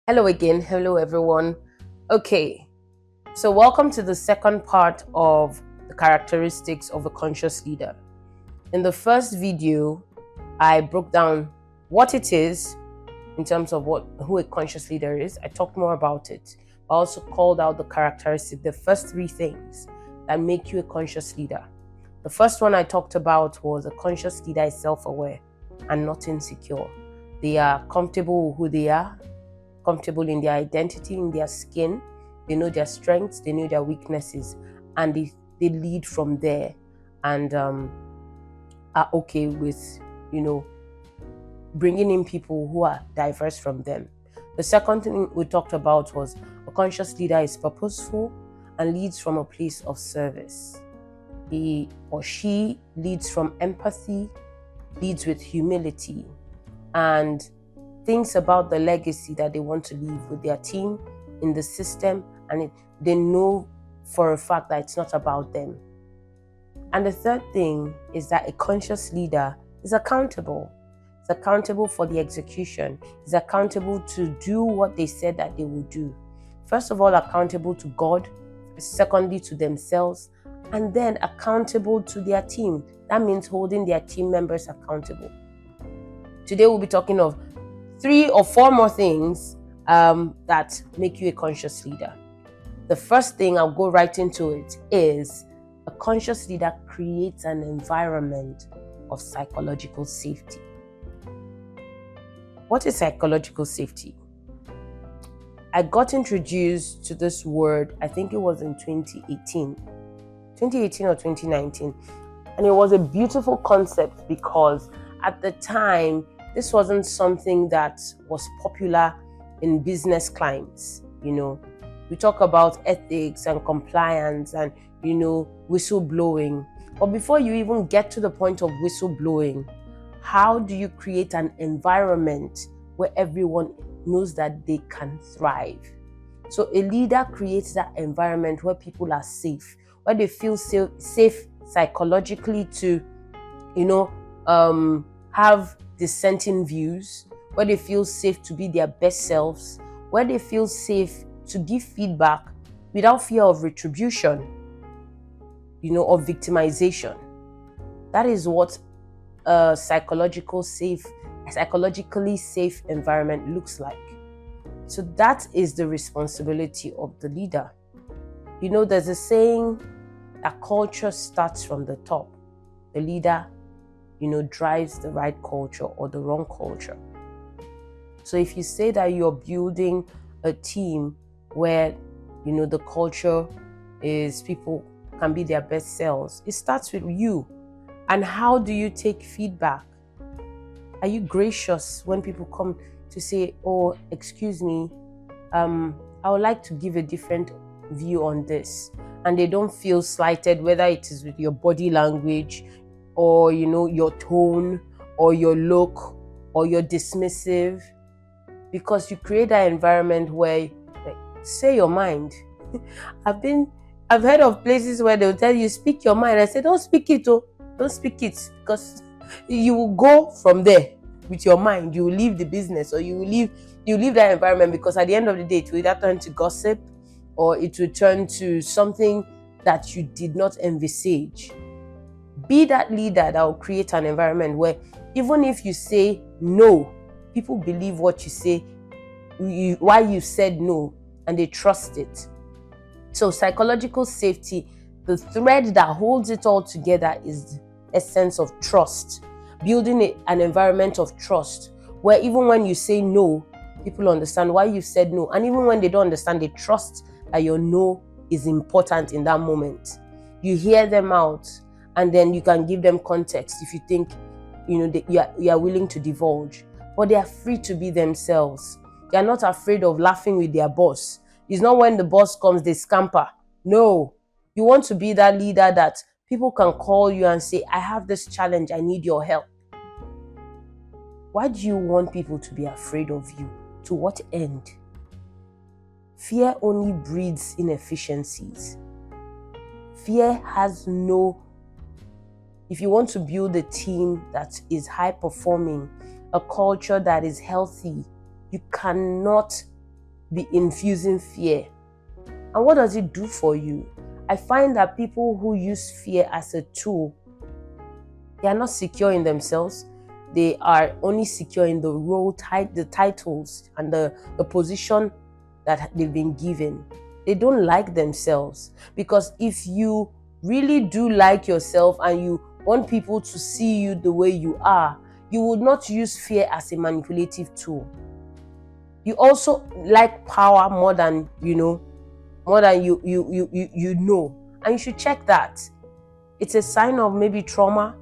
Hello again. Hello, everyone. Okay, so welcome to the second part of the characteristics of a conscious leader. In the first video, I broke down what it is in terms of who a conscious leader is. I talked more about it. I also called out the characteristics, the first three things that make you a conscious leader. The first one I talked about was a conscious leader is self-aware and not insecure. They are comfortable with who they are, comfortable in their identity, in their skin. They know their strengths, they know their weaknesses, and they lead from there and are okay with, bringing in people who are diverse from them. The second thing we talked about was a conscious leader is purposeful and leads from a place of service. He or she leads from empathy, leads with humility, and thinks about the legacy that they want to leave with their team, in the system, and they know for a fact that it's not about them. And the third thing is that a conscious leader is accountable. It's accountable for the execution. It's accountable to do what they said that they will do. First of all, accountable to God. Secondly, to themselves. And then accountable to their team. That means holding their team members accountable. Today, we'll be talking of 3 or 4 more things that make you a conscious leader. The first thing, I'll go right into it, is a conscious leader creates an environment of psychological safety. What is psychological safety? I got introduced to this word, I think it was in 2018 or 2019. And it was a beautiful concept because at the time, this wasn't something that was popular in business climes. We talk about ethics and compliance and, whistleblowing. But before you even get to the point of whistleblowing, how do you create an environment where everyone knows that they can thrive? So a leader creates that environment where people are safe, where they feel safe psychologically to, have dissenting views, where they feel safe to be their best selves, where they feel safe to give feedback without fear of retribution, or victimization. That is what a psychologically safe environment looks like. So that is the responsibility of the leader. There's a saying that culture starts from the top. The leader, drives the right culture or the wrong culture. So if you say that you're building a team where, the culture is people can be their best selves, it starts with you. And how do you take feedback? Are you gracious when people come to say, oh, excuse me, I would like to give a different view on this, and they don't feel slighted, whether it is with your body language or your tone or your look or you're dismissive, because you create that environment where say your mind. I've heard of places where they'll tell you speak your mind. I say don't speak it, because you will go from there with your mind. You will leave the business, or you leave that environment, because at the end of the day it will either turn to gossip or it will turn to something that you did not envisage. Be that leader that will create an environment where even if you say no, people believe what you say, why you said no, and they trust it. So psychological safety, the thread that holds it all together is a sense of trust. Building an environment of trust where even when you say no, people understand why you said no. And even when they don't understand, they trust that your no is important in that moment. You hear them out, and then you can give them context if you think, you are willing to divulge. But they are free to be themselves. They are not afraid of laughing with their boss. It's not when the boss comes, they scamper. No. You want to be that leader that people can call you and say, I have this challenge, I need your help. Why do you want people to be afraid of you? To what end? Fear only breeds inefficiencies. Fear has no... If you want to build a team that is high performing, a culture that is healthy, you cannot be infusing fear. And what does it do for you? I find that people who use fear as a tool, they are not secure in themselves. They are only secure in the role, the titles, and the position that they've been given. They don't like themselves. Because if you really do like yourself and you want people to see you the way you are, you would not use fear as a manipulative tool. You also like power more than you know, and you should check that. It's a sign of maybe trauma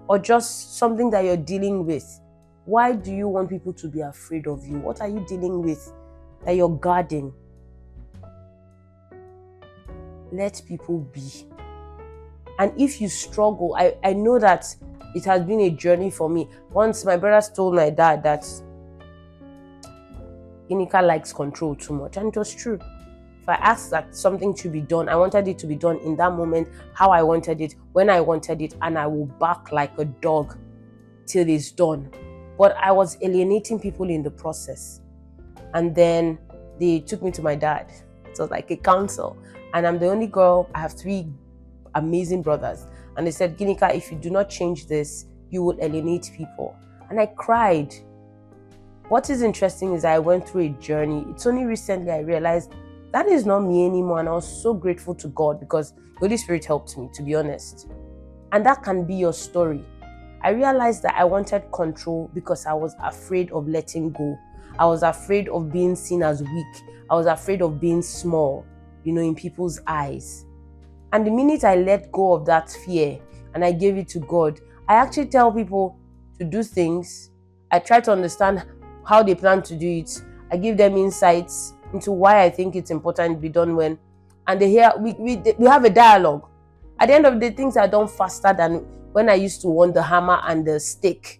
or just something that you're dealing with. Why do you want people to be afraid of you? What are you dealing with that you're guarding? Let people be. And if you struggle, I know that it has been a journey for me. Once my brothers told my dad that Ginika likes control too much, and it was true. If I asked that something to be done, I wanted it to be done in that moment, how I wanted it, when I wanted it, and I will bark like a dog till it's done. But I was alienating people in the process. And then they took me to my dad. It was like a counsel. And I'm the only girl. I have 3 amazing brothers. And they said, Ginika, if you do not change this, you will alienate people. And I cried. What is interesting is I went through a journey. It's only recently I realized that is not me anymore. And I was so grateful to God because the Holy Spirit helped me, to be honest. And that can be your story. I realized that I wanted control because I was afraid of letting go. I was afraid of being seen as weak. I was afraid of being small, in people's eyes. And the minute I let go of that fear and I gave it to God, I actually tell people to do things. I try to understand how they plan to do it. I give them insights into why I think it's important to be done when. And they hear, we have a dialogue. At the end of the day, things are done faster than when I used to want the hammer and the stick.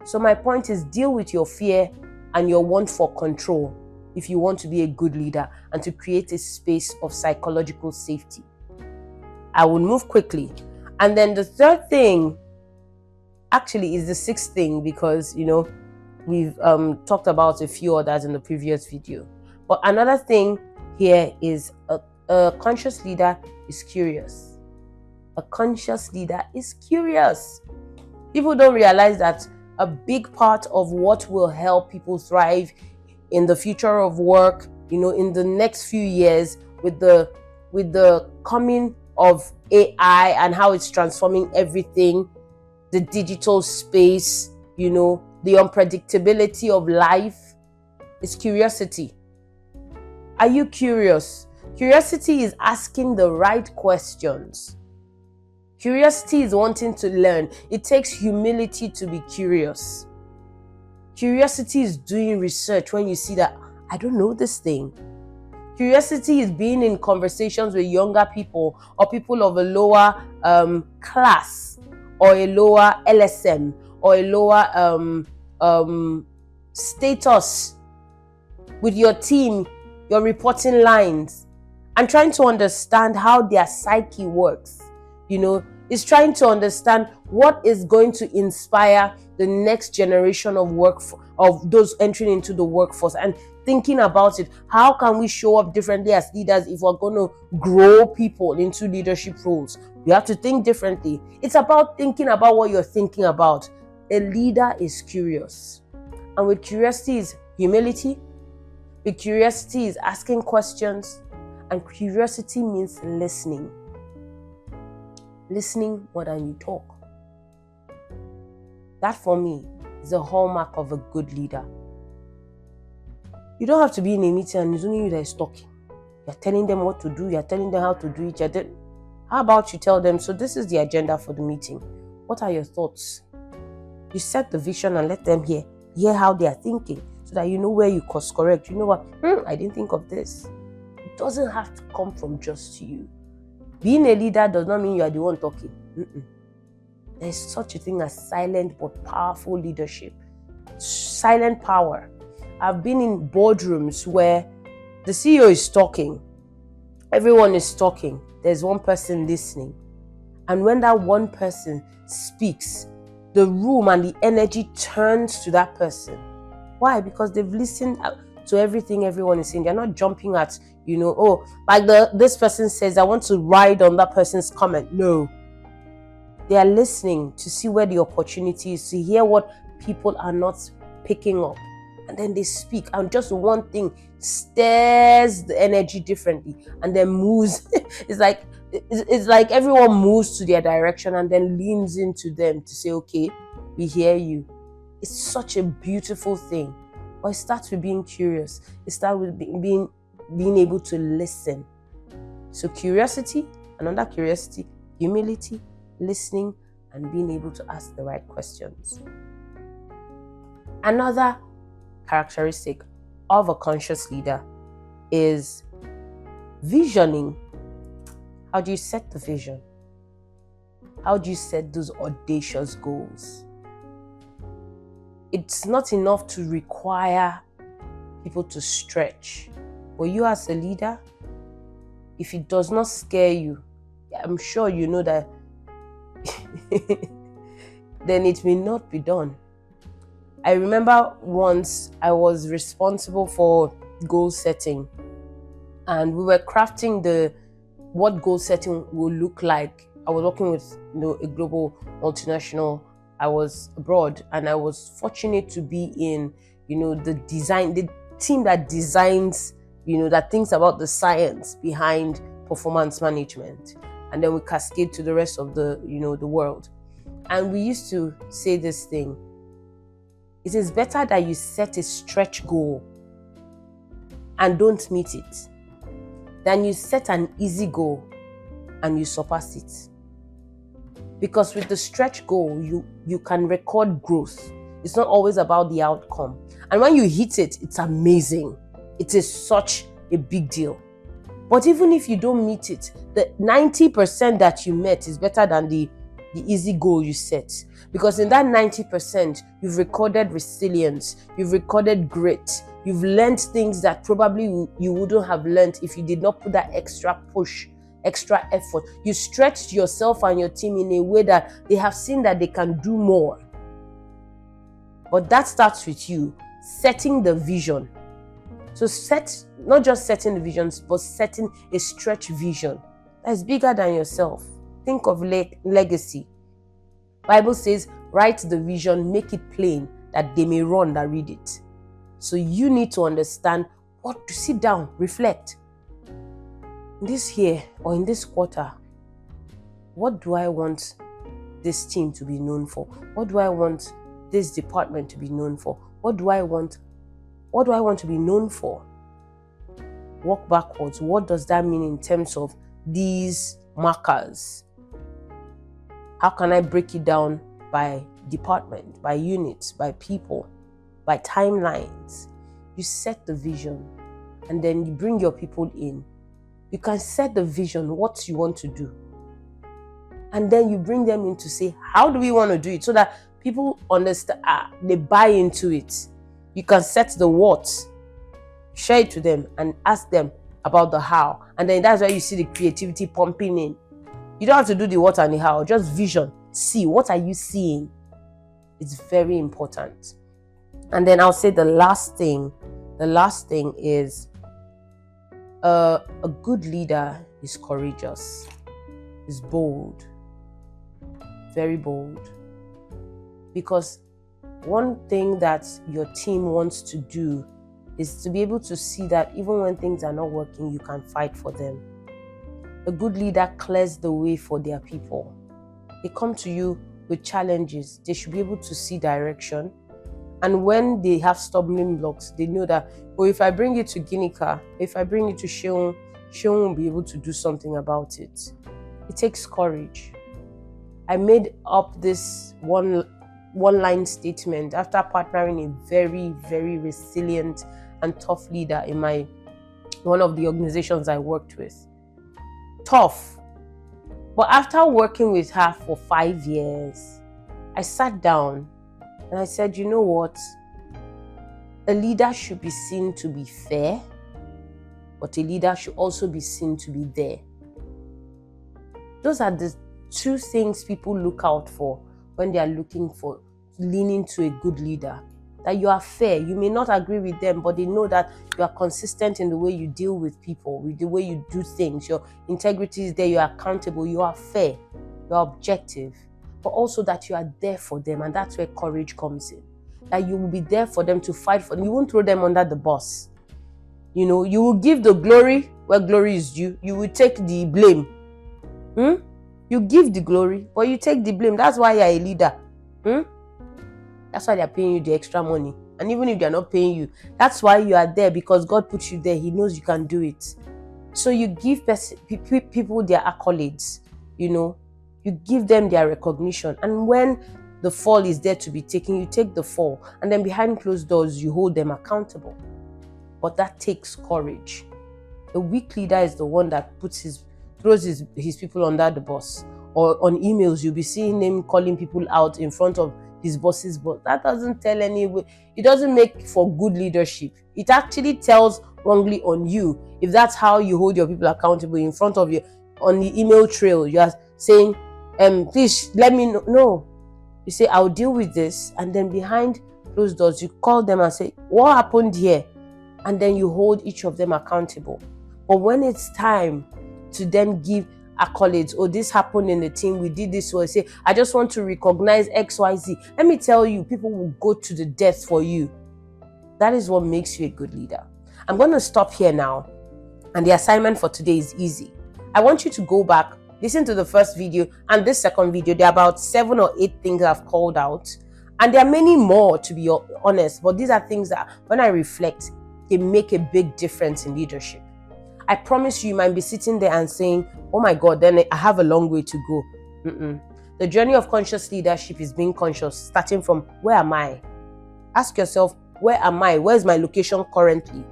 So my point is, deal with your fear and your want for control if you want to be a good leader and to create a space of psychological safety. I will move quickly. And then the third thing actually is the 6th thing, because, we've talked about a few others in the previous video. But another thing here is a conscious leader is curious. A conscious leader is curious. People don't realize that a big part of what will help people thrive in the future of work, in the next few years with the coming of AI and how it's transforming everything, the digital space, the unpredictability of life, is curiosity. Are you curious? Curiosity is asking the right questions. Curiosity is wanting to learn. It takes humility to be curious. Curiosity is doing research when you see that, I don't know this thing. Curiosity is being in conversations with younger people or people of a lower class or a lower LSM or a lower status with your team, your reporting lines, and trying to understand how their psyche works. Is trying to understand what is going to inspire the next generation of those entering into the workforce, and thinking about it. How can we show up differently as leaders if we're going to grow people into leadership roles? We have to think differently. It's about thinking about what you're thinking about. A leader is curious. And with curiosity is humility. With curiosity is asking questions. And curiosity means listening. Listening more than you talk. That for me is a hallmark of a good leader. You don't have to be in a meeting and it's only you that is talking. You're telling them what to do. You're telling them how to do it. How about you tell them, so this is the agenda for the meeting. What are your thoughts? You set the vision and let them hear how they are thinking, so that you know where you course correct. You know what? I didn't think of this. It doesn't have to come from just you. Being a leader does not mean you are the one talking. There's such a thing as silent but powerful leadership. Silent power. I've been in boardrooms where the CEO is talking. Everyone is talking. There's one person listening. And when that one person speaks, the room and the energy turns to that person. Why? Because they've listened. to everything everyone is saying. They're not jumping at, oh, like this person says, I want to ride on that person's comment. No. They are listening to see where the opportunity is, to hear what people are not picking up. And then they speak. And just one thing stirs the energy differently and then moves. It's like everyone moves to their direction and then leans into them to say, okay, we hear you. It's such a beautiful thing. But it starts with being curious. It starts with being able to listen. So curiosity, and under curiosity, humility, listening, and being able to ask the right questions. Another characteristic of a conscious leader is visioning. How do you set the vision? How do you set those audacious goals? It's not enough to require people to stretch. But you as a leader, if it does not scare you, I'm sure you know that then it may not be done. I remember once I was responsible for goal setting, and we were crafting what goal setting will look like. I was working with a global multinational. I was abroad, and I was fortunate to be in the team that designs, that thinks about the science behind performance management. And then we cascade to the rest of the world. And we used to say this thing: it is better that you set a stretch goal and don't meet it than you set an easy goal and you surpass it. Because with the stretch goal, you can record growth. It's not always about the outcome. And when you hit it, it's amazing. It is such a big deal. But even if you don't meet it, the 90% that you met is better than the easy goal you set. Because in that 90%, you've recorded resilience, you've recorded grit, you've learned things that probably you wouldn't have learned if you did not put that extra push, extra effort. You stretched yourself and your team in a way that they have seen that they can do more. But that starts with you setting the vision. So not just setting the visions, but setting a stretch vision that's bigger than yourself. Think of legacy. Bible says, write the vision, make it plain, that they may run that read it. So you need to understand what to sit down, reflect. In this year or in this quarter, what do I want this team to be known for? What do I want this department to be known for? What do I want to be known for? Walk backwards. What does that mean in terms of these markers? How can I break it down by department, by units, by people, by timelines? You set the vision and then you bring your people in. You can set the vision, what you want to do. And then you bring them in to say, how do we want to do it? So that people understand, they buy into it. You can set the what, share it to them and ask them about the how. And then that's where you see the creativity pumping in. You don't have to do the what and the how, just vision. See, what are you seeing? It's very important. And then I'll say the last thing is a good leader is courageous, is bold, very bold. Because one thing that your team wants to do is to be able to see that even when things are not working, you can fight for them. A good leader clears the way for their people. They come to you with challenges. They should be able to see direction. And when they have stumbling blocks, they know that, if I bring it to Ginika, if I bring it to Sheung will be able to do something about it. It takes courage. I made up this one-line statement after partnering a very, very resilient and tough leader in one of the organizations I worked with. Tough. But after working with her for 5 years, I sat down and I said, you know what? A leader should be seen to be fair, but a leader should also be seen to be there. Those are the two things people look out for when they are leaning to a good leader. that you are fair. You may not agree with them, but they know that you are consistent in the way you deal with people, with the way you do things. Your integrity is there, you are accountable, you are fair, you are objective, but also that you are there for them. And that's where courage comes in. That you will be there for them, to fight for them. You won't throw them under the bus. You know, you will give the glory where glory is due. You will take the blame. You give the glory, but you take the blame. That's why you're a leader. That's why they're paying you the extra money. And even if they're not paying you, that's why you are there, because God put you there. He knows you can do it. So you give people their accolades, you know. You give them their recognition. And when the fall is there to be taken, you take the fall. And then behind closed doors, you hold them accountable. But that takes courage. A weak leader is the one that throws his people under the bus. Or on emails, you'll be seeing him calling people out in front of his boss's boss. That doesn't tell it doesn't make for good leadership. It actually tells wrongly on you. If that's how you hold your people accountable in front of you, on the email trail, you are saying, please let me know. No. You say, I'll deal with this. And then behind closed doors, you call them and say, what happened here? And then you hold each of them accountable. But when it's time to then give accolades, oh, this happened in the team, we did this, or say, I just want to recognize XYZ. Let me tell you, people will go to the death for you. That is what makes you a good leader. I'm going to stop here now. And the assignment for today is easy. I want you to go back, listen to the first video and this second video. There are about 7 or 8 things I've called out. And there are many more, to be honest. But these are things that, when I reflect, they make a big difference in leadership. I promise you might be sitting there and saying, oh my God, then I have a long way to go. The journey of conscious leadership is being conscious, starting from, where am I? Ask yourself, where am I? Where's my location currently?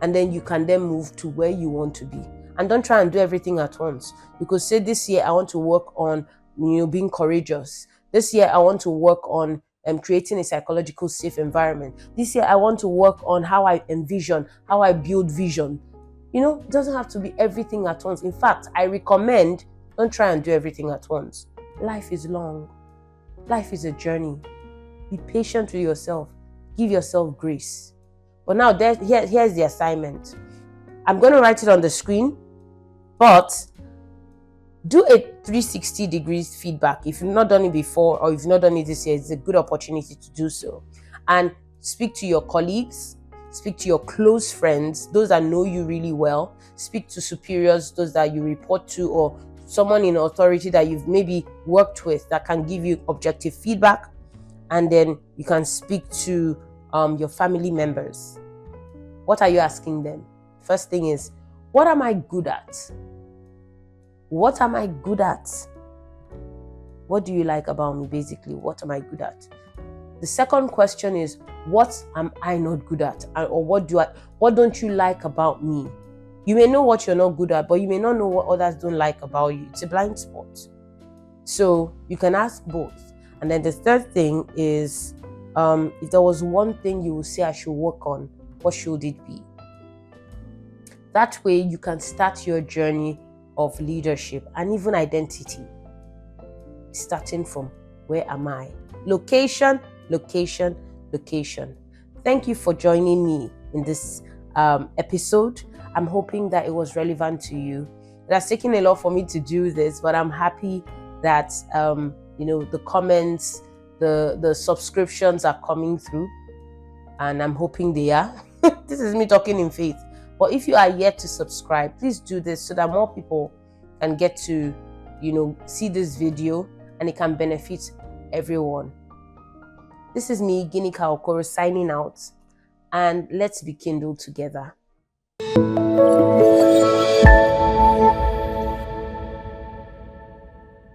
And then you can then move to where you want to be. And don't try and do everything at once. Because say this year, I want to work on being courageous. This year, I want to work on creating a psychological safe environment. This year, I want to work on how I envision, how I build vision. It doesn't have to be everything at once. In fact, I recommend, don't try and do everything at once. Life is long. Life is a journey. Be patient with yourself. Give yourself grace. But now, here's the assignment. I'm going to write it on the screen, but do a 360 degrees feedback. If you've not done it before, or if you've not done it this year, it's a good opportunity to do so. And speak to your colleagues, speak to your close friends, those that know you really well, speak to superiors, those that you report to, or someone in authority that you've maybe worked with that can give you objective feedback. And then you can speak to your family members. What are you asking them? First thing is, what am I good at? What am I good at? What do you like about me, basically? What am I good at? The second question is, what am I not good at? Or what don't you like about me? You may know what you're not good at, but you may not know what others don't like about you. It's a blind spot. So you can ask both. And then the third thing is, if there was one thing you would say I should work on, what should it be? That way you can start your journey of leadership and even identity, starting from, where am I? Location, location, location. Thank you for joining me in this episode. I'm hoping that it was relevant to you. It has taken a lot for me to do this, but I'm happy that the comments, the subscriptions are coming through, and I'm hoping they are. This is me talking in faith. But if you are yet to subscribe, please do this so that more people can get to, see this video and it can benefit everyone. This is me, Ginika Okoro, signing out, and let's be kindled together.